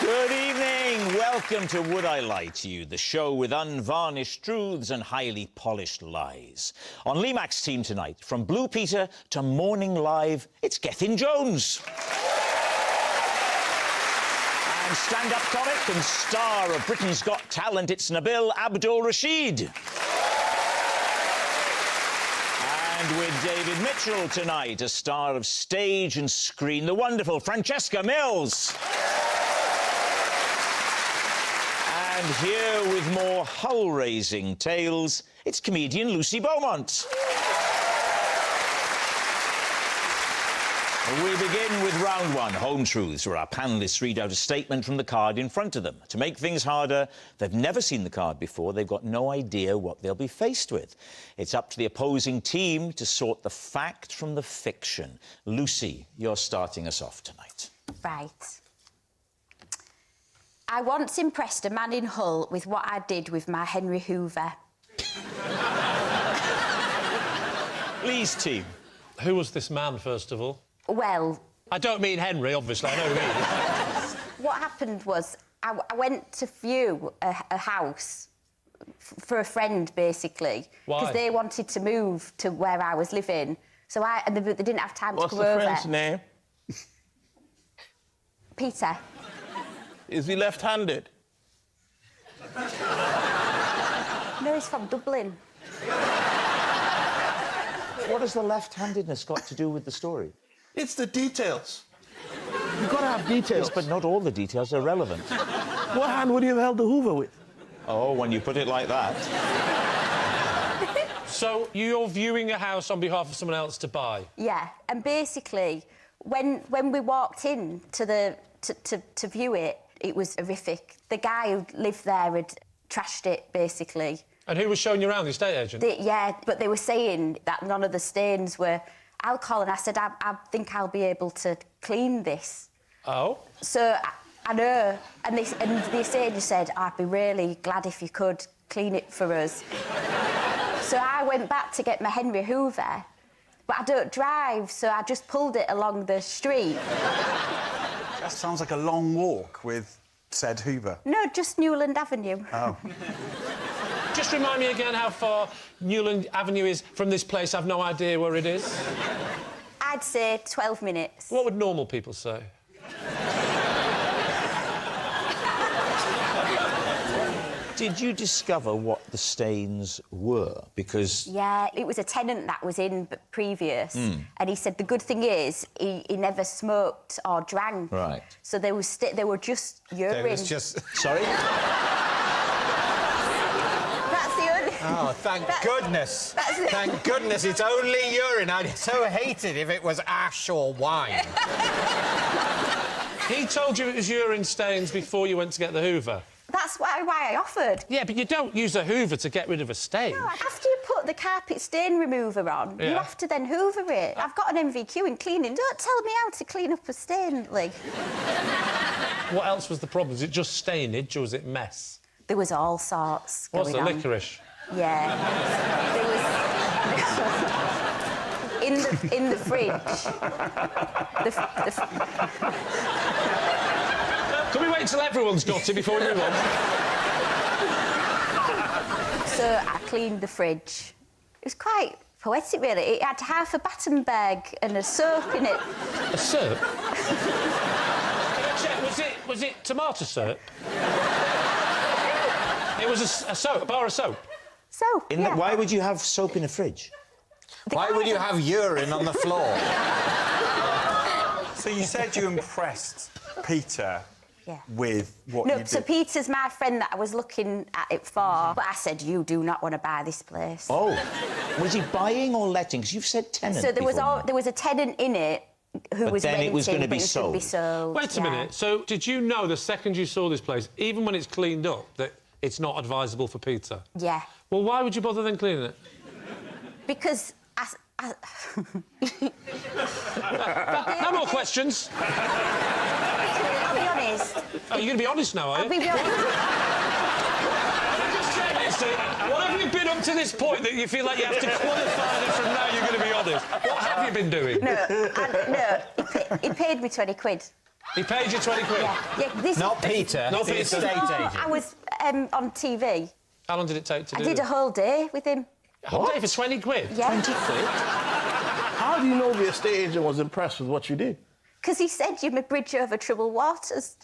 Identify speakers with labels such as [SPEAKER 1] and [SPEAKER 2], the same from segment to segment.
[SPEAKER 1] Good evening. Welcome to Would I Lie to You, the show with unvarnished truths and highly polished lies. On Lee Mack's team tonight, from Blue Peter to Morning Live, it's Gethin Jones. And stand-up comic and star of Britain's Got Talent, it's Nabil Abdul Rashid. And with David Mitchell tonight, a star of stage and screen, the wonderful Francesca Mills. And here with more hull-raising tales, it's comedian Lucy Beaumont. We begin with round one, Home Truths, where our panellists read out a statement from the card in front of them. To make things harder, they've never seen the card before, they've got no idea what they'll be faced with. It's up to the opposing team to sort the fact from the fiction. Lucy, you're starting us off tonight.
[SPEAKER 2] Right. I once impressed a man in Hull with what I did with my Henry Hoover.
[SPEAKER 1] Lee's team.
[SPEAKER 3] Who was this man, first of all?
[SPEAKER 2] Well...
[SPEAKER 3] I don't mean Henry, obviously, I know who he is.
[SPEAKER 2] What happened was I went to view a house for a friend, basically.
[SPEAKER 3] Why?
[SPEAKER 2] Because they wanted to move to where I was living. So they didn't have time to come over.
[SPEAKER 4] What's the friend's name?
[SPEAKER 2] Peter.
[SPEAKER 4] Is he left-handed?
[SPEAKER 2] No, he's from Dublin.
[SPEAKER 1] What has the left-handedness got to do with the story?
[SPEAKER 4] It's the details. You've got to have details.
[SPEAKER 1] Yes, but not all the details are relevant.
[SPEAKER 4] What hand would you have held the Hoover with?
[SPEAKER 1] Oh, when you put it like that.
[SPEAKER 3] So you're viewing a house on behalf of someone else to buy?
[SPEAKER 2] Yeah, and basically, when we walked in to view it, it was horrific. The guy who lived there had trashed it, basically.
[SPEAKER 3] And who was showing you around, the estate agent?
[SPEAKER 2] Yeah, but they were saying that none of the stains were alcohol, and I said, I think I'll be able to clean this.
[SPEAKER 3] Oh?
[SPEAKER 2] So, I know, and the estate agent said, I'd be really glad if you could clean it for us. So I went back to get my Henry Hoover, but I don't drive, so I just pulled it along the street.
[SPEAKER 5] That sounds like a long walk with said Hoover.
[SPEAKER 2] No, just Newland Avenue.
[SPEAKER 5] Oh.
[SPEAKER 3] Just remind me again how far Newland Avenue is from this place. I've no idea where it is.
[SPEAKER 2] I'd say 12 minutes.
[SPEAKER 3] What would normal people say?
[SPEAKER 1] Did you discover what the stains were? Because...
[SPEAKER 2] Yeah, it was a tenant that was in previous, and he said the good thing is he never smoked or drank.
[SPEAKER 1] Right.
[SPEAKER 2] So they were just urine.
[SPEAKER 6] There was just...
[SPEAKER 1] Sorry?
[SPEAKER 2] That's the only...
[SPEAKER 6] Oh, thank goodness. Thank goodness it's only urine. I'd so hate it if it was ash or wine.
[SPEAKER 3] He told you it was urine stains before you went to get the Hoover?
[SPEAKER 2] That's why I offered.
[SPEAKER 3] Yeah, but you don't use a Hoover to get rid of a stain.
[SPEAKER 2] No, after you put the carpet stain remover on, you have to then hoover it. I've got an MVQ in cleaning. Don't tell me how to clean up a stain, Lee.
[SPEAKER 3] What else was the problem? Was it just stainage or was it mess?
[SPEAKER 2] There was all sorts
[SPEAKER 3] What's
[SPEAKER 2] going
[SPEAKER 3] the
[SPEAKER 2] on.
[SPEAKER 3] licorice?
[SPEAKER 2] Yeah. There was... in the fridge.
[SPEAKER 3] Can we wait till everyone's got it before we move on?
[SPEAKER 2] So I cleaned the fridge. It was quite poetic, really. It had half a Battenberg and a soap in it.
[SPEAKER 3] A soap? Can I check, was it tomato soap? It was a soap, a bar of soap?
[SPEAKER 2] Soap, yeah.
[SPEAKER 1] Why would you have soap in a fridge?
[SPEAKER 6] Why would you have urine on the floor?
[SPEAKER 5] So you said you impressed Peter with what you did.
[SPEAKER 2] So Peter's my friend that I was looking at it for, but I said, you do not want to buy this place.
[SPEAKER 1] Oh. Was he buying or letting? Because you've said tenant.
[SPEAKER 2] So there was a tenant in it who was renting,
[SPEAKER 1] it was going to be sold.
[SPEAKER 3] Wait a minute. So did you know the second you saw this place, even when it's cleaned up, that it's not advisable for Peter?
[SPEAKER 2] Yeah.
[SPEAKER 3] Well, why would you bother then cleaning it?
[SPEAKER 2] Because
[SPEAKER 3] No more questions.
[SPEAKER 2] I'll be honest.
[SPEAKER 3] Oh, you're going to be honest now, are you?
[SPEAKER 2] I'll be honest.
[SPEAKER 3] What have you been up to this point that you feel like you have to qualify that from now you're going to be honest? What have you been doing?
[SPEAKER 2] No, he paid me 20 quid.
[SPEAKER 3] He paid you 20 quid?
[SPEAKER 2] Yeah, this
[SPEAKER 6] Not Peter,
[SPEAKER 3] Not
[SPEAKER 6] the
[SPEAKER 3] Peter.
[SPEAKER 6] estate
[SPEAKER 2] No,
[SPEAKER 6] agent.
[SPEAKER 2] I was on TV.
[SPEAKER 3] How long did it take to do
[SPEAKER 2] I did a
[SPEAKER 3] this?
[SPEAKER 2] whole day with him.
[SPEAKER 3] A whole day for 20 quid?
[SPEAKER 2] Yeah.
[SPEAKER 1] 20 quid?
[SPEAKER 4] How do you know the estate agent was impressed with what you did?
[SPEAKER 2] Because he said you're my bridge over troubled waters.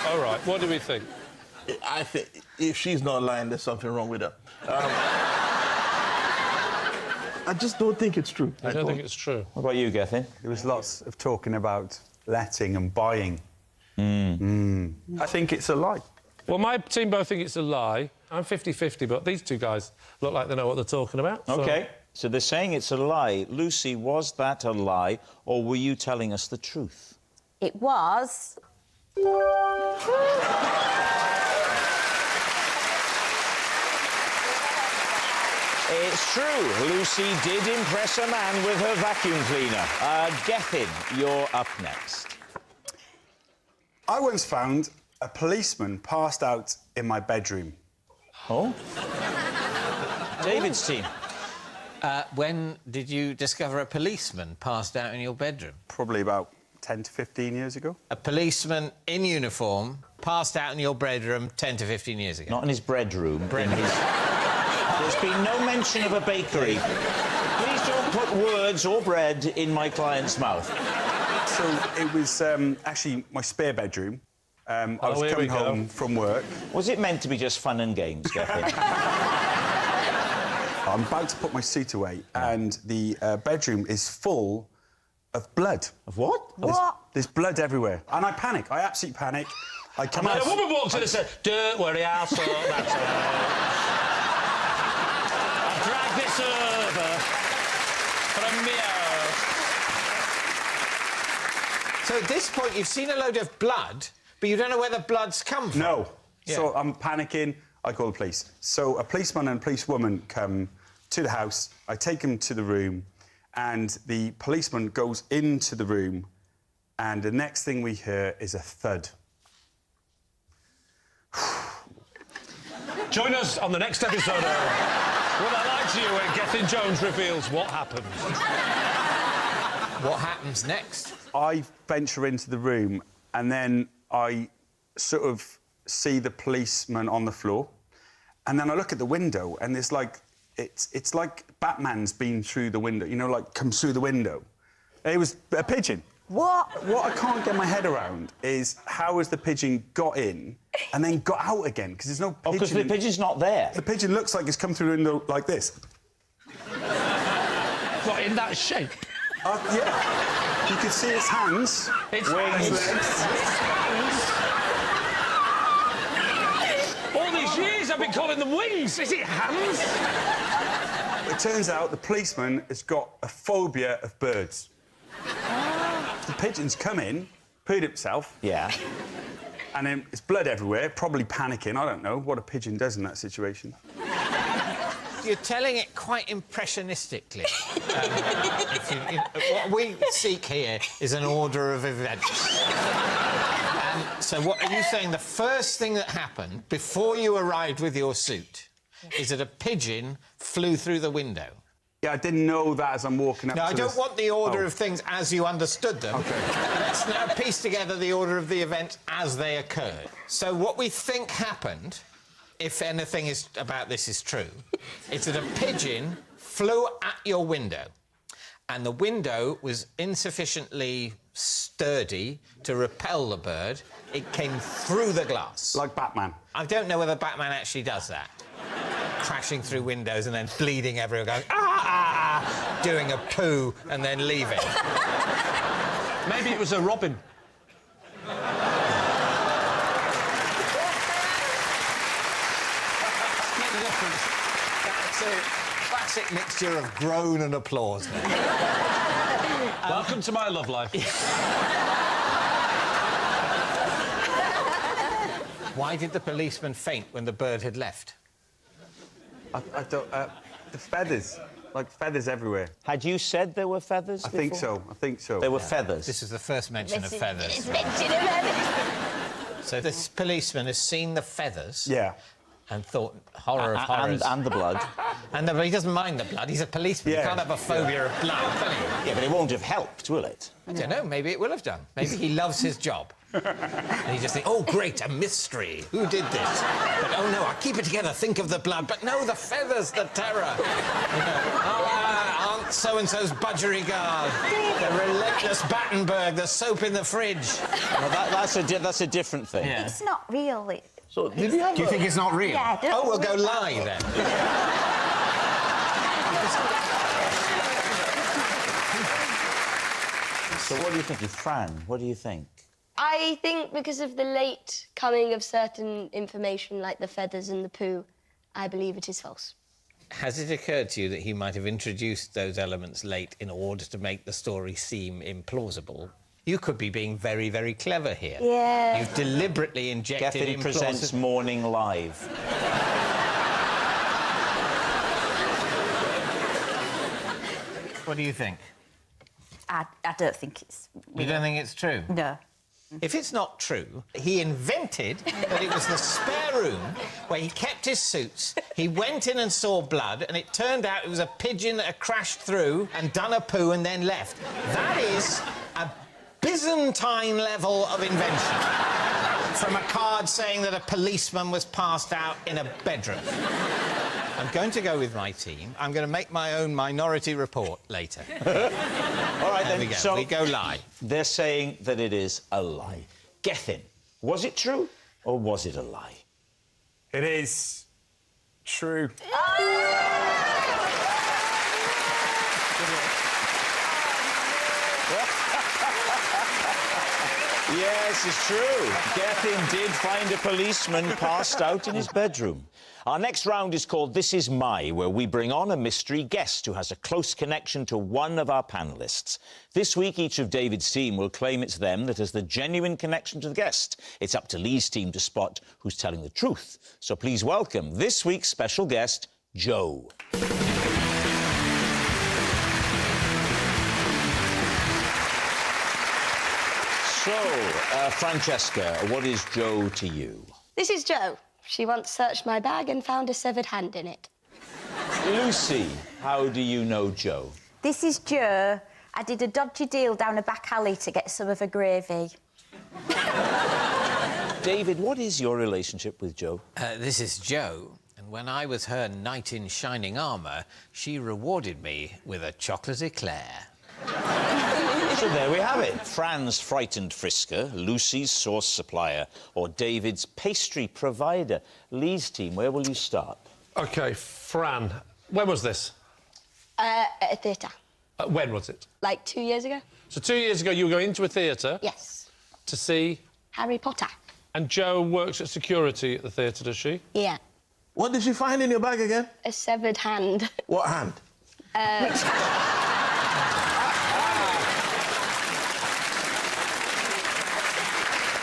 [SPEAKER 3] All right, what do we think?
[SPEAKER 4] I think if she's not lying, there's something wrong with her. I just don't think it's true.
[SPEAKER 3] I don't think it's true.
[SPEAKER 1] What about you, Gethin?
[SPEAKER 5] There was lots of talking about letting and buying. I think it's a lie.
[SPEAKER 3] Well, my team both think it's a lie. I'm 50-50, but these two guys look like they know what they're talking about. so-
[SPEAKER 1] OK, so they're saying it's a lie. Lucy, was that a lie, or were you telling us the truth?
[SPEAKER 2] It was...
[SPEAKER 1] It's true. Lucy did impress a man with her vacuum cleaner. Gethin, you're up next.
[SPEAKER 5] I once found a policeman passed out in my bedroom.
[SPEAKER 1] Oh? David's team.
[SPEAKER 6] When did you discover a policeman passed out in your bedroom?
[SPEAKER 5] Probably about 10 to 15 years ago.
[SPEAKER 6] A policeman in uniform passed out in your bedroom 10 to 15 years ago?
[SPEAKER 1] Not in his bedroom. In his... There's been no mention of a bakery. Please don't put words or bread in my client's mouth.
[SPEAKER 5] So it was actually my spare bedroom. I was
[SPEAKER 3] here we
[SPEAKER 5] coming
[SPEAKER 3] go.
[SPEAKER 5] home from work.
[SPEAKER 1] Was it meant to be just fun and games, Gethin?
[SPEAKER 5] I'm about to put my suit away, and the bedroom is full of blood.
[SPEAKER 1] Of what?
[SPEAKER 5] There's blood everywhere. And I panic. I absolutely panic. I come
[SPEAKER 3] And
[SPEAKER 5] out...
[SPEAKER 3] a woman walks in and says, "Don't worry, I'll sort that out. I'll drag this over from me out."
[SPEAKER 6] So at this point, you've seen a load of blood, but you don't know where the blood's come from.
[SPEAKER 5] No.
[SPEAKER 6] Yeah.
[SPEAKER 5] So I'm panicking. I call the police. So a policeman and a policewoman come to the house. I take them to the room, and the policeman goes into the room, and the next thing we hear is a thud.
[SPEAKER 3] Join us on the next episode of Will I Lie to You, where Gethin Jones reveals what happened.
[SPEAKER 6] What happens next?
[SPEAKER 5] I venture into the room, and then I sort of see the policeman on the floor, and then I look at the window, and it's like it's like Batman's been through the window, you know, like comes through the window. It was a pigeon.
[SPEAKER 2] What?
[SPEAKER 5] What I can't get my head around is how has the pigeon got in and then got out again? Because there's no pigeon.
[SPEAKER 1] Oh, because the pigeon's not there.
[SPEAKER 5] The pigeon looks like it's come through the window like this.
[SPEAKER 3] What, in that shape?
[SPEAKER 5] Yeah. You can see its hands.
[SPEAKER 3] It's
[SPEAKER 5] His
[SPEAKER 3] hands.
[SPEAKER 5] legs.
[SPEAKER 3] All these years I've been calling them wings. Is it hands?
[SPEAKER 5] It turns out the policeman has got a phobia of birds. The pigeon's come in, pooed himself,
[SPEAKER 1] Yeah.
[SPEAKER 5] and then there's blood everywhere, probably panicking. I don't know what a pigeon does in that situation.
[SPEAKER 6] You're telling it quite impressionistically. What we seek here is an order of events. So what are you saying? The first thing that happened before you arrived with your suit is that a pigeon flew through the window?
[SPEAKER 5] Yeah, I didn't know that as I'm walking up
[SPEAKER 6] No,
[SPEAKER 5] to
[SPEAKER 6] I don't
[SPEAKER 5] this.
[SPEAKER 6] want the order
[SPEAKER 5] Oh.
[SPEAKER 6] of things as you understood them.
[SPEAKER 5] OK.
[SPEAKER 6] Let's now piece together the order of the events as they occurred. So what we think happened, if anything is about this is true, is that a pigeon flew at your window, and the window was insufficiently sturdy to repel the bird. It came through the glass.
[SPEAKER 5] Like Batman.
[SPEAKER 6] I don't know whether Batman actually does that. Crashing through windows and then bleeding everywhere, going, ah, doing a poo and then leaving.
[SPEAKER 3] Maybe it was a robin.
[SPEAKER 6] Get the difference. That's a classic mixture of groan and applause.
[SPEAKER 3] Welcome to my love life.
[SPEAKER 6] Why did the policeman faint when the bird had left?
[SPEAKER 5] I don't... the feathers. Like feathers everywhere.
[SPEAKER 1] Had you said there were feathers
[SPEAKER 5] I think
[SPEAKER 1] before?
[SPEAKER 5] so. I think so.
[SPEAKER 1] There were feathers.
[SPEAKER 6] This is the first mention of feathers.
[SPEAKER 2] It's mention of feathers.
[SPEAKER 6] So this policeman has seen the feathers.
[SPEAKER 5] Yeah.
[SPEAKER 6] and thought horror of horrors.
[SPEAKER 1] And the blood.
[SPEAKER 6] But he doesn't mind the blood. He's a policeman.
[SPEAKER 5] Yeah.
[SPEAKER 6] He can't have a phobia of blood, can he?
[SPEAKER 1] Yeah, but it won't have helped, will it?
[SPEAKER 6] I don't know. Maybe it will have done. Maybe he loves his job. And he just thinks, oh, great, a mystery. Who did this? But, oh, no, I'll keep it together. Think of the blood. But, no, the feathers, the terror. You know, Aunt so-and-so's budgerigard. The relentless Battenberg, the soap in the fridge.
[SPEAKER 1] Well, that's a different thing.
[SPEAKER 6] Yeah.
[SPEAKER 2] It's not real.
[SPEAKER 4] So, did you have
[SPEAKER 6] Do you think it's not real?
[SPEAKER 2] Yeah, don't
[SPEAKER 6] Oh, we'll go
[SPEAKER 2] worry about
[SPEAKER 6] lie,
[SPEAKER 2] it.
[SPEAKER 6] then.
[SPEAKER 1] So what do you think? Fran, what do you think?
[SPEAKER 7] I think because of the late coming of certain information like the feathers and the poo, I believe it is false.
[SPEAKER 6] Has it occurred to you that he might have introduced those elements late in order to make the story seem implausible? You could be being very, very clever here.
[SPEAKER 7] Yeah.
[SPEAKER 6] You've deliberately injected
[SPEAKER 1] Gethin presents Morning Live.
[SPEAKER 6] What do you think?
[SPEAKER 2] I don't think it's
[SPEAKER 6] You don't think it's true?
[SPEAKER 2] No.
[SPEAKER 6] If it's not true, he invented that it was the spare room where he kept his suits. He went in and saw blood, and it turned out it was a pigeon that had crashed through and done a poo and then left. That is a Byzantine level of invention. From a card saying that a policeman was passed out in a bedroom. I'm going to go with my team. I'm going to make my own minority report later.
[SPEAKER 1] All right, then.
[SPEAKER 6] We go.
[SPEAKER 1] So
[SPEAKER 6] We go lie.
[SPEAKER 1] they're saying that it is a lie. Gethin, was it true or was it a lie?
[SPEAKER 5] It is true.
[SPEAKER 1] Yes, it's true. Gethin did find a policeman passed out in his bedroom. Our next round is called This Is My, where we bring on a mystery guest who has a close connection to one of our panellists. This week, each of David's team will claim it's them that has the genuine connection to the guest. It's up to Lee's team to spot who's telling the truth. So please welcome this week's special guest, Joe. So, Francesca, what is Joe to you?
[SPEAKER 7] This is Jo. She once searched my bag and found a severed hand in it.
[SPEAKER 1] Lucy, how do you know Joe?
[SPEAKER 2] This is Jo. I did a dodgy deal down a back alley to get some of her gravy.
[SPEAKER 1] David, what is your relationship with Joe?
[SPEAKER 6] This is Jo, and when I was her knight in shining armour, she rewarded me with a chocolate eclair.
[SPEAKER 1] So there we have it. Fran's frightened frisker, Lucy's sauce supplier, or David's pastry provider. Lee's team, where will you start?
[SPEAKER 3] OK, Fran, when was this?
[SPEAKER 7] At a theatre.
[SPEAKER 3] When was it?
[SPEAKER 7] Like 2 years ago?
[SPEAKER 3] So 2 years ago, you were going into a theatre
[SPEAKER 7] Yes.
[SPEAKER 3] to see...
[SPEAKER 7] Harry Potter.
[SPEAKER 3] And Jo works at security at the theatre, does she?
[SPEAKER 7] Yeah.
[SPEAKER 4] What did you find in your bag again?
[SPEAKER 7] A severed hand.
[SPEAKER 4] What hand?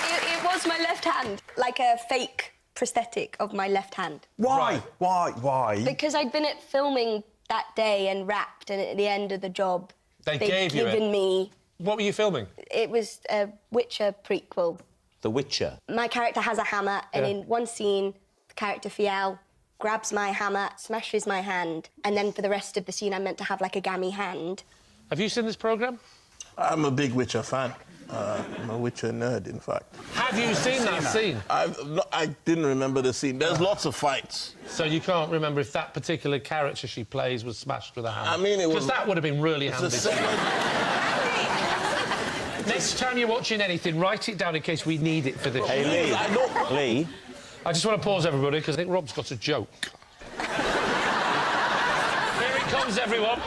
[SPEAKER 7] It was my left hand. Like a fake prosthetic of my left hand.
[SPEAKER 5] Why? Why?
[SPEAKER 7] Because I'd been at filming that day and wrapped, and at the end of the job,
[SPEAKER 3] They
[SPEAKER 7] they'd
[SPEAKER 3] gave you it?
[SPEAKER 7] given me...
[SPEAKER 3] What were you filming?
[SPEAKER 7] It was a Witcher prequel.
[SPEAKER 1] The Witcher.
[SPEAKER 7] My character has a hammer, and
[SPEAKER 3] Yeah.
[SPEAKER 7] in one scene, the character Fiel grabs my hammer, smashes my hand, and then for the rest of the scene, I'm meant to have like a gammy hand.
[SPEAKER 3] Have you seen this programme?
[SPEAKER 4] I'm a big Witcher fan. I'm a Witcher nerd, in fact.
[SPEAKER 3] Have you seen that scene?
[SPEAKER 4] I didn't remember the scene. There's lots of fights.
[SPEAKER 3] So you can't remember if that particular character she plays was smashed with a hammer?
[SPEAKER 4] I mean, it was...
[SPEAKER 3] Because that would have been really
[SPEAKER 4] It's a
[SPEAKER 3] handy.
[SPEAKER 4] severed...
[SPEAKER 3] Next time you're watching anything, write it down in case we need it for this.
[SPEAKER 1] Hey, Lee.
[SPEAKER 4] I don't...
[SPEAKER 1] Lee,
[SPEAKER 3] I just want to pause everybody because I think Rob's got a joke. Here it comes, everyone.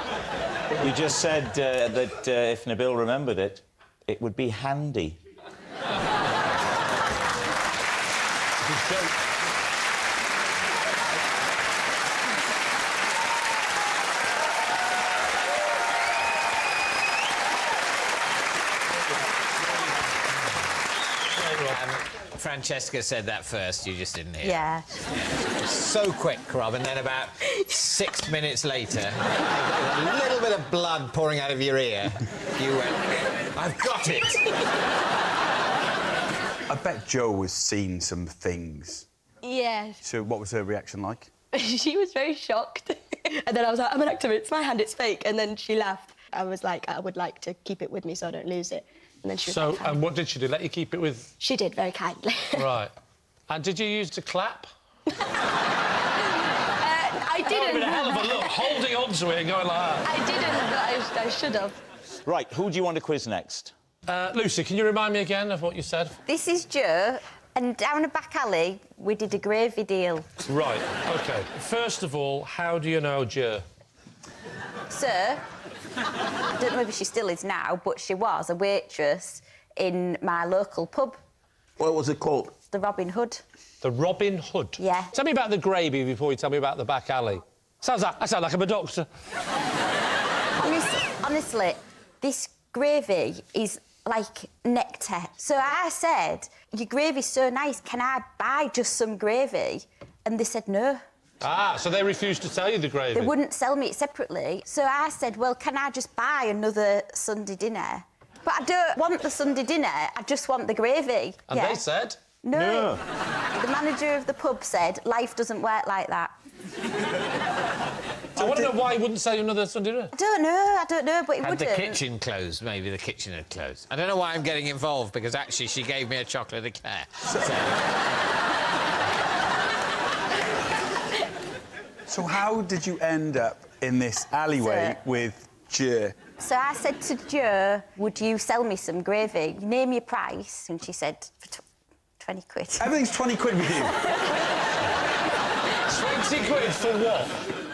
[SPEAKER 1] you just said that if Nabil remembered it, it would be handy.
[SPEAKER 3] His joke.
[SPEAKER 6] Francesca said that first, you just didn't hear.
[SPEAKER 2] Yeah.
[SPEAKER 6] So quick, Rob, and then about 6 minutes later, with a little bit of blood pouring out of your ear, you went, I've got it!
[SPEAKER 5] I bet Joe has seen some things
[SPEAKER 7] Yeah.
[SPEAKER 5] So what was her reaction like?
[SPEAKER 7] She was very shocked. And then I was like, I'm an actor, it's my hand, it's fake. And then she laughed. I was like, I would like to keep it with me so I don't lose it. And then she was
[SPEAKER 3] So,
[SPEAKER 7] like, fine.
[SPEAKER 3] and what did she do? Let you keep it with...
[SPEAKER 7] She did, very kindly.
[SPEAKER 3] Right. And did you use to clap?
[SPEAKER 7] I
[SPEAKER 3] That would have
[SPEAKER 7] didn't.
[SPEAKER 3] been a hell of a look, holding on to it and going like that.
[SPEAKER 7] I didn't, but I should have.
[SPEAKER 1] Right, who do you want to quiz next?
[SPEAKER 3] Lucy, can you remind me again of what you said?
[SPEAKER 2] This is Joe, and down a back alley, we did a gravy deal.
[SPEAKER 3] Right, OK. First of all, how do you know Joe?
[SPEAKER 2] Sir, I don't know if she still is now, but she was a waitress in my local pub,
[SPEAKER 4] What was it called?
[SPEAKER 2] the Robin Hood.
[SPEAKER 3] The Robin Hood?
[SPEAKER 2] Yeah.
[SPEAKER 3] Tell me about the gravy before you tell me about the back alley. I sound like I'm a doctor.
[SPEAKER 2] Honestly, this gravy is like nectar. So I said, your gravy's so nice, can I buy just some gravy? And they said no.
[SPEAKER 3] Ah, so they refused to tell you the gravy?
[SPEAKER 2] They wouldn't sell me it separately. So I said, well, can I just buy another Sunday dinner? But I don't want the Sunday dinner, I just want the gravy.
[SPEAKER 3] And they said?
[SPEAKER 2] No. The manager of the pub said, life doesn't work like that.
[SPEAKER 3] I want to know why he wouldn't sell you another Sunday dinner.
[SPEAKER 2] I don't know, but it
[SPEAKER 6] Had
[SPEAKER 2] wouldn't.
[SPEAKER 6] the kitchen closed, maybe the kitchen had closed. I don't know why I'm getting involved, because actually she gave me a chocolate eclair.
[SPEAKER 5] So how did you end up in this alleyway
[SPEAKER 2] Sir.
[SPEAKER 5] with Joe?
[SPEAKER 2] So I said to Jo, would you sell me some gravy? Name your price. And she said, for 20 quid.
[SPEAKER 5] Everything's 20 quid with you.
[SPEAKER 3] 20 quid for what?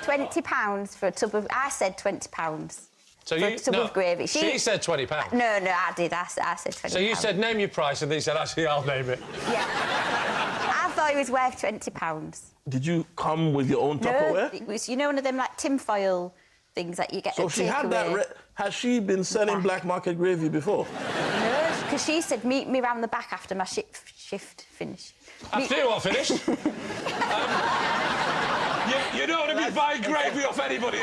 [SPEAKER 2] £20 for a tub of... I said £20
[SPEAKER 3] So
[SPEAKER 2] for a tub of gravy.
[SPEAKER 3] She said £20.
[SPEAKER 2] No, I did. I said £20.
[SPEAKER 3] So you said, name your price, and they said, actually, I'll name it.
[SPEAKER 2] Yeah. I thought it was worth £20.
[SPEAKER 4] Did you come with your own
[SPEAKER 2] No,
[SPEAKER 4] Tupperware?
[SPEAKER 2] it was, you know, one of them, like, tinfoil things that you get
[SPEAKER 4] So
[SPEAKER 2] at
[SPEAKER 4] she had
[SPEAKER 2] takeaway.
[SPEAKER 4] that. Has she been selling black market gravy before?
[SPEAKER 2] No, because she said, meet me round the back after my shift finished.
[SPEAKER 3] After you are finished. You don't want to be buying gravy off anybody.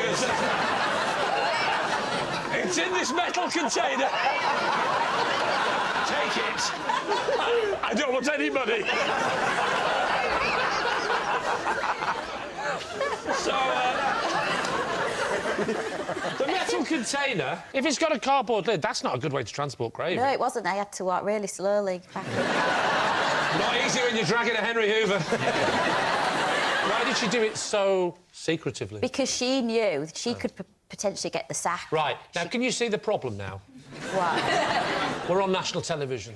[SPEAKER 3] It's in this metal container. Take it. I don't want any money. So, the metal container, if it's got a cardboard lid, that's not a good way to transport gravy.
[SPEAKER 2] No, it wasn't. I had to walk really slowly back.
[SPEAKER 3] Not easy when you're dragging a Henry Hoover. Why did she do it so secretively?
[SPEAKER 2] Because she knew that she could potentially get the sack.
[SPEAKER 3] Right. Now, can you see the problem now?
[SPEAKER 2] What?
[SPEAKER 3] We're on national television.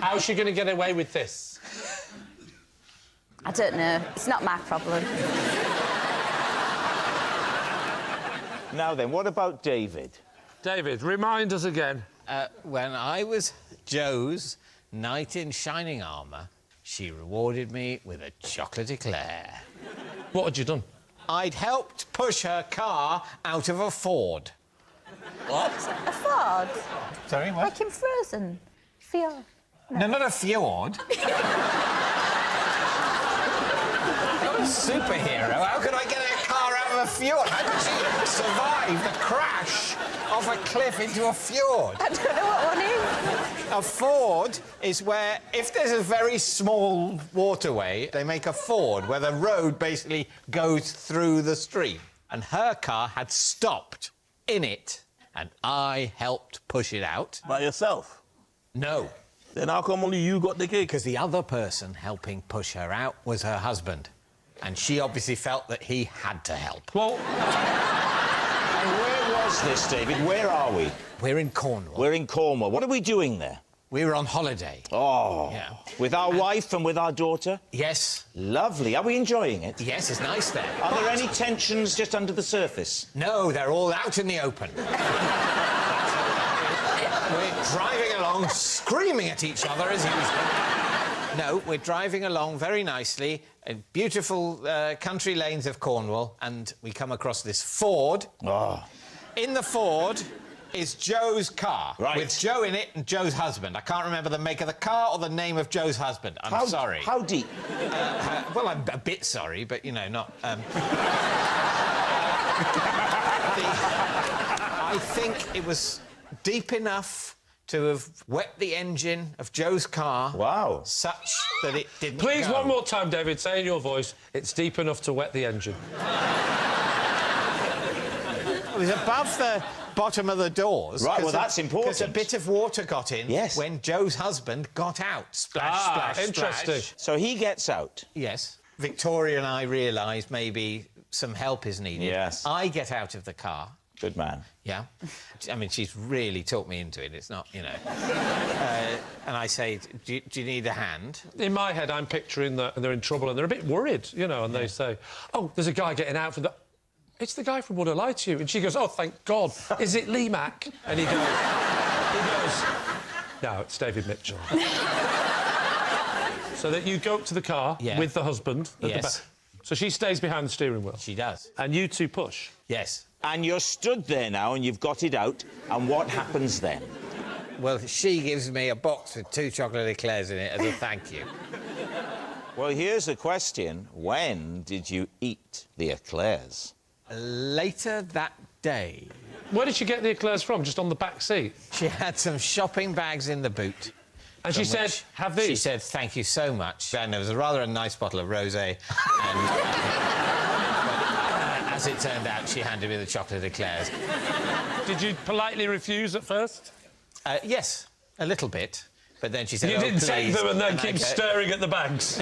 [SPEAKER 3] How's she going to get away with this?
[SPEAKER 2] I don't know. It's not my problem.
[SPEAKER 1] Now then, what about David?
[SPEAKER 3] David, remind us again.
[SPEAKER 6] When I was Joe's knight in shining armour, she rewarded me with a chocolate eclair.
[SPEAKER 3] What had you done?
[SPEAKER 6] I'd helped push her car out of a Ford.
[SPEAKER 4] What?
[SPEAKER 2] A Ford?
[SPEAKER 6] Sorry, what?
[SPEAKER 2] Like in Frozen. Fjord.
[SPEAKER 6] No, not a fjord. Not a superhero. How could I get a car out of a fjord? How could she survive the crash off a cliff into a fjord?
[SPEAKER 2] I don't know what one is.
[SPEAKER 6] A ford is where, if there's a very small waterway, they make a ford where the road basically goes through the stream. And her car had stopped in it, and I helped push it out.
[SPEAKER 4] By yourself?
[SPEAKER 6] No,
[SPEAKER 4] Then how come only you got the cake?
[SPEAKER 6] because the other person helping push her out was her husband. And she obviously felt that he had to help.
[SPEAKER 3] Well,
[SPEAKER 1] And where was this, David? Where are we?
[SPEAKER 6] We're in Cornwall.
[SPEAKER 1] We're in Cornwall. What are we doing there?
[SPEAKER 6] We were on holiday.
[SPEAKER 1] Oh,
[SPEAKER 6] Yeah.
[SPEAKER 1] with our wife and with our daughter?
[SPEAKER 6] Yes,
[SPEAKER 1] Lovely. Are we enjoying it?
[SPEAKER 6] yes, it's nice there.
[SPEAKER 1] Are there any tensions just under the surface?
[SPEAKER 6] No, they're all out in the open. We're driving along, screaming at each other as usual. No, we're driving along very nicely in beautiful country lanes of Cornwall, and we come across this Ford.
[SPEAKER 1] Oh.
[SPEAKER 6] In the Ford is Joe's car,
[SPEAKER 1] Right.
[SPEAKER 6] with Joe in it and Joe's husband. I can't remember the make of the car or the name of Joe's husband. I'm sorry.
[SPEAKER 1] How deep?
[SPEAKER 6] Well, I'm a bit sorry, but, you know, not... I think it was deep enough to have wet the engine of Joe's car.
[SPEAKER 1] Wow.
[SPEAKER 6] Such that it didn't
[SPEAKER 3] Please,
[SPEAKER 6] go.
[SPEAKER 3] one more time, David, say in your voice, it's deep enough to wet the engine.
[SPEAKER 6] It was above the bottom of the doors.
[SPEAKER 1] Right, well, that's important.
[SPEAKER 6] Because a bit of water got in when Joe's husband got out. Splash, splash,
[SPEAKER 3] interesting.
[SPEAKER 6] splash.
[SPEAKER 1] So he gets out.
[SPEAKER 6] Yes. Victoria and I realise maybe some help is needed.
[SPEAKER 1] Yes.
[SPEAKER 6] I get out of the car.
[SPEAKER 1] Good man.
[SPEAKER 6] Yeah. I mean, she's really talked me into it. It's not, you know... and I say, do you need a hand?
[SPEAKER 3] In my head, I'm picturing that they're in trouble and they're a bit worried, you know, and they say, oh, there's a guy getting out from the... It's the guy from Would I Lie to You? And she goes, oh, thank God. Is it Lee Mack? And he goes... No, it's David Mitchell. So that you go up to the car with the husband at the back. So she stays behind the steering wheel.
[SPEAKER 6] She does.
[SPEAKER 3] And you two push.
[SPEAKER 6] Yes.
[SPEAKER 1] And you're stood there now and you've got it out. And what happens then?
[SPEAKER 6] Well, she gives me a box with 2 chocolate eclairs in it as a thank you.
[SPEAKER 1] Well, here's the question. When did you eat the eclairs?
[SPEAKER 6] Later that day.
[SPEAKER 3] Where did she get the eclairs from? Just on the back seat?
[SPEAKER 6] She had some shopping bags in the boot.
[SPEAKER 3] And she said, have these?
[SPEAKER 6] She said, thank you so much. And there was a nice bottle of rosé. And as it turned out, she handed me the chocolate eclairs.
[SPEAKER 3] Did you politely refuse at first?
[SPEAKER 6] Yes, a little bit. But then she said,
[SPEAKER 3] you didn't take them and then keep staring at the bags.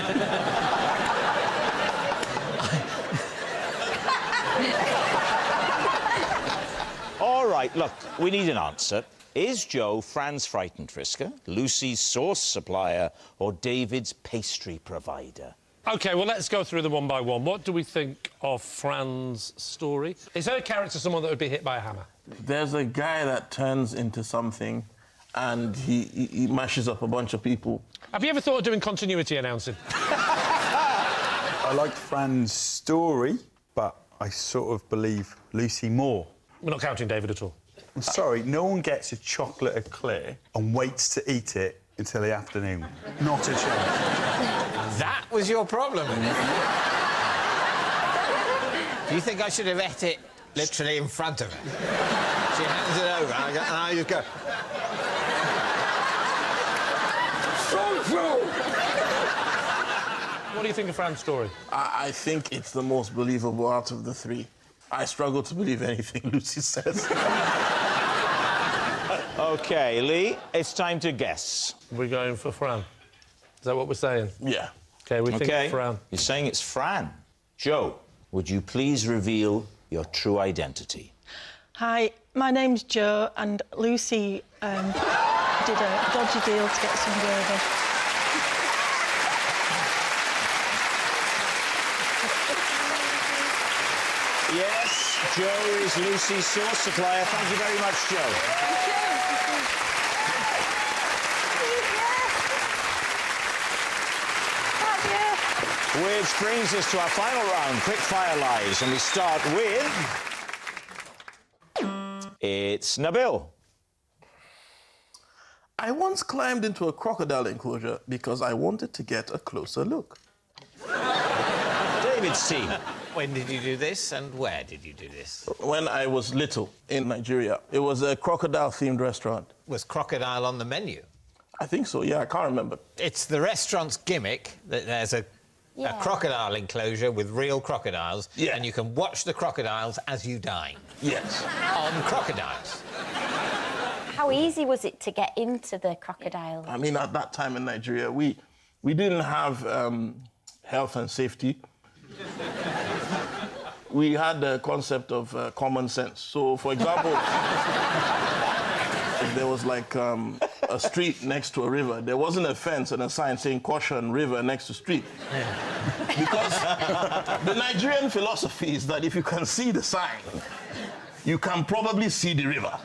[SPEAKER 1] All right, look, we need an answer. Is Joe Fran's frightened frisker, Lucy's sauce supplier, or David's pastry provider?
[SPEAKER 3] OK, well, let's go through them one by one. What do we think of Fran's story? Is her character someone that would be hit by a hammer?
[SPEAKER 4] There's a guy that turns into something and he mashes up a bunch of people.
[SPEAKER 3] Have you ever thought of doing continuity announcing?
[SPEAKER 5] I liked Fran's story, but I sort of believe Lucy more.
[SPEAKER 3] We're not counting David at all.
[SPEAKER 5] I'm sorry, no one gets a chocolate eclair and waits to eat it until the afternoon. Not a chance.
[SPEAKER 6] That was your problem. Do you think I should have ate it literally in front of her? She hands it over and I just go...
[SPEAKER 3] What do you think of Fran's story?
[SPEAKER 4] I think it's the most believable out of the 3. I struggle to believe anything Lucy says.
[SPEAKER 1] OK, Lee, it's time to guess.
[SPEAKER 3] We're going for Fran. Is that what we're saying?
[SPEAKER 4] Yeah.
[SPEAKER 3] OK, we think Fran.
[SPEAKER 1] You're saying it's Fran. Joe, would you please reveal your true identity?
[SPEAKER 8] Hi, my name's Jo, and Lucy did a dodgy deal to get some gravy.
[SPEAKER 1] Yes, Joe is Lucy's sauce supplier. Thank you very much, Joe. Which brings us to our final round, quick-fire lives, and we start with... It's Nabil.
[SPEAKER 4] I once climbed into a crocodile enclosure because I wanted to get a closer look.
[SPEAKER 1] David's team.
[SPEAKER 6] When did you do this and where did you do this?
[SPEAKER 4] When I was little in Nigeria. It was a crocodile-themed restaurant.
[SPEAKER 6] Was crocodile on the menu?
[SPEAKER 4] I think so, yeah, I can't remember.
[SPEAKER 6] It's the restaurant's gimmick that there's a crocodile enclosure with real crocodiles, and you can watch the crocodiles as you dine.
[SPEAKER 4] Yes.
[SPEAKER 6] On crocodiles.
[SPEAKER 2] How easy was it to get into the crocodile?
[SPEAKER 4] I mean, at that time in Nigeria, we didn't have health and safety. We had the concept of common sense. So, for example, if there was like a street next to a river, there wasn't a fence and a sign saying caution, river next to street. Because the Nigerian philosophy is that if you can see the sign, you can probably see the river.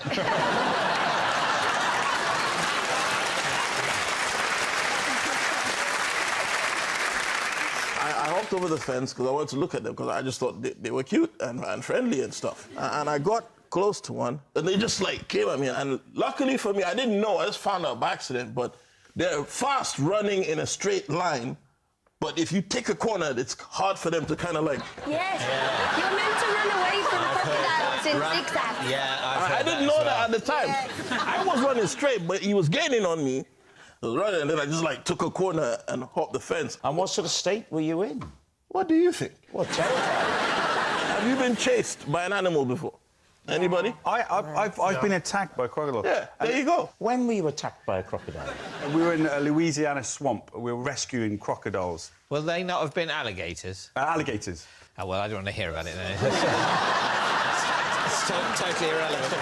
[SPEAKER 4] I hopped over the fence because I wanted to look at them because I just thought they were cute and friendly and stuff. And I got close to one and they just like came at me. And luckily for me, I didn't know. I just found out by accident. But they're fast running in a straight line. But if you take a corner, it's hard for them to kind of like...
[SPEAKER 2] Yes. You're meant to run away
[SPEAKER 7] from crocodiles in zigzags.
[SPEAKER 6] Yeah,
[SPEAKER 4] I didn't know that at the time. I was running straight, but he was gaining on me. I was running, and then I just like took a corner and hopped the fence.
[SPEAKER 1] And what sort of state were you in?
[SPEAKER 4] What do you think?
[SPEAKER 1] What, terrified?
[SPEAKER 4] Have you been chased by an animal before? Anybody?
[SPEAKER 5] I've been attacked by a crocodile.
[SPEAKER 4] Yeah, there you go.
[SPEAKER 1] When were you attacked by a crocodile?
[SPEAKER 5] We were in a Louisiana swamp. We were rescuing crocodiles.
[SPEAKER 6] Will they not have been alligators?
[SPEAKER 5] Alligators.
[SPEAKER 6] Oh, well, I don't want to hear about it then. It's totally irrelevant.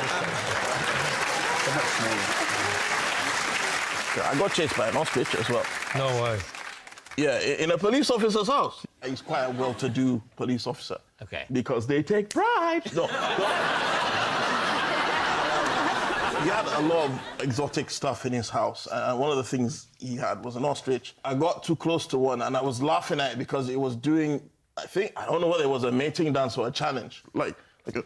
[SPEAKER 4] I got chased by an ostrich as well.
[SPEAKER 3] No way.
[SPEAKER 4] Yeah, in a police officer's house. He's quite a well-to-do police officer.
[SPEAKER 6] OK.
[SPEAKER 4] Because they take bribes. No. He had a lot of exotic stuff in his house, and one of the things he had was an ostrich. I got too close to one, and I was laughing at it because it was doing, I don't know whether it was a mating dance or a challenge. Like a...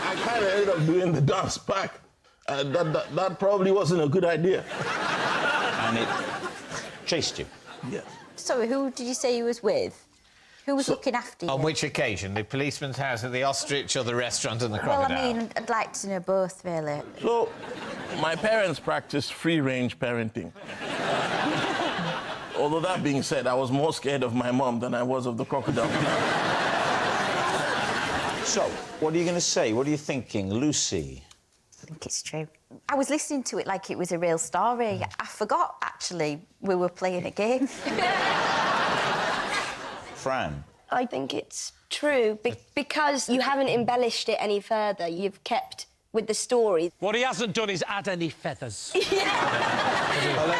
[SPEAKER 4] I kind of ended up doing the dance back. That probably wasn't a good idea.
[SPEAKER 1] And it chased you?
[SPEAKER 4] Yeah.
[SPEAKER 2] Sorry, who did you say you was with? Who was looking after you?
[SPEAKER 6] On which occasion? The policeman's house, or the ostrich, or the restaurant and the
[SPEAKER 2] Well,
[SPEAKER 6] crocodile?
[SPEAKER 2] I mean, I'd like to know both, really.
[SPEAKER 4] So, my parents practiced free-range parenting. Although that being said, I was more scared of my mom than I was of the crocodile.
[SPEAKER 1] So, what are you going to say? What are you thinking, Lucy?
[SPEAKER 2] I think it's true. I was listening to it like it was a real story. I forgot, actually, we were playing a game.
[SPEAKER 1] Fran?
[SPEAKER 7] I think it's true because you haven't embellished it any further. You've kept with the story.
[SPEAKER 3] What he hasn't done is add any feathers.
[SPEAKER 6] Well, look,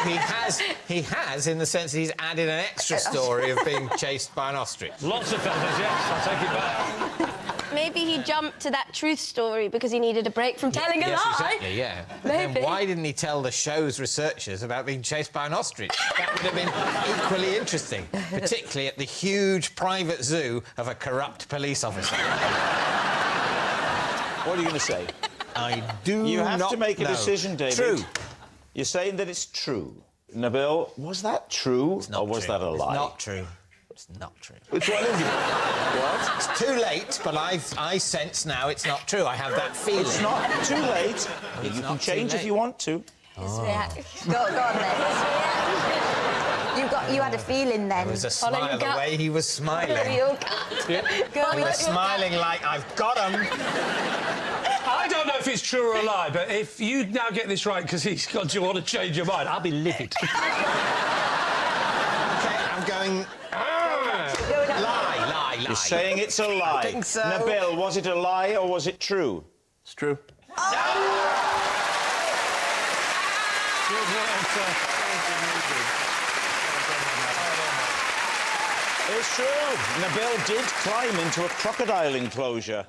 [SPEAKER 6] he has, in the sense that he's added an extra story of being chased by an ostrich.
[SPEAKER 3] Lots of feathers, yes. I'll take it back.
[SPEAKER 7] Maybe he jumped to that truth story because he needed a break from telling a
[SPEAKER 6] Yes,
[SPEAKER 7] lie.
[SPEAKER 6] exactly, yeah.
[SPEAKER 7] Maybe.
[SPEAKER 6] Then why didn't he tell the show's researchers about being chased by an ostrich? That would have been equally interesting, particularly at the huge private zoo of a corrupt police officer.
[SPEAKER 1] What are you going to say?
[SPEAKER 6] I do
[SPEAKER 1] You have
[SPEAKER 6] not
[SPEAKER 1] to make a
[SPEAKER 6] know.
[SPEAKER 1] decision, David.
[SPEAKER 6] True.
[SPEAKER 1] You're saying that it's true. Nabil, was that true,
[SPEAKER 6] It's not
[SPEAKER 1] or was
[SPEAKER 6] true.
[SPEAKER 1] that a lie?
[SPEAKER 6] It's not true. It's not true.
[SPEAKER 4] Which one is it?
[SPEAKER 1] What?
[SPEAKER 6] It's too late, but I sense now it's not true. I have that feeling.
[SPEAKER 1] It's not too late. You
[SPEAKER 6] It's
[SPEAKER 1] can
[SPEAKER 6] not
[SPEAKER 1] change
[SPEAKER 6] too
[SPEAKER 1] if you
[SPEAKER 6] late.
[SPEAKER 1] want to.
[SPEAKER 2] Go on, then. You had a feeling then.
[SPEAKER 6] There was a
[SPEAKER 7] Follow
[SPEAKER 6] smile,
[SPEAKER 7] your
[SPEAKER 6] the
[SPEAKER 7] gut.
[SPEAKER 6] way he was smiling.
[SPEAKER 7] Your gut.
[SPEAKER 2] Go
[SPEAKER 6] He was smiling like, I've got him.
[SPEAKER 3] I don't know if it's true or a lie, but if you now get this right because he's got you want to change your mind, I'll be livid.
[SPEAKER 6] OK, I'm going... Lie.
[SPEAKER 1] You're saying it's a lie.
[SPEAKER 6] I think so.
[SPEAKER 1] Nabil, was it a lie or was it true?
[SPEAKER 4] It's true.
[SPEAKER 1] It's true. Nabil did climb into a crocodile enclosure.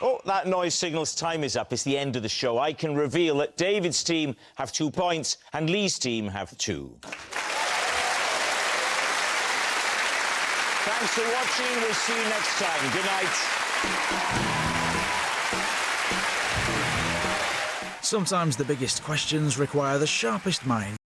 [SPEAKER 1] Oh, that noise signals time is up. It's the end of the show. I can reveal that David's team have 2 points and Lee's team have 2. Thanks for watching. We'll see you next time. Good night.
[SPEAKER 9] Sometimes the biggest questions require the sharpest mind.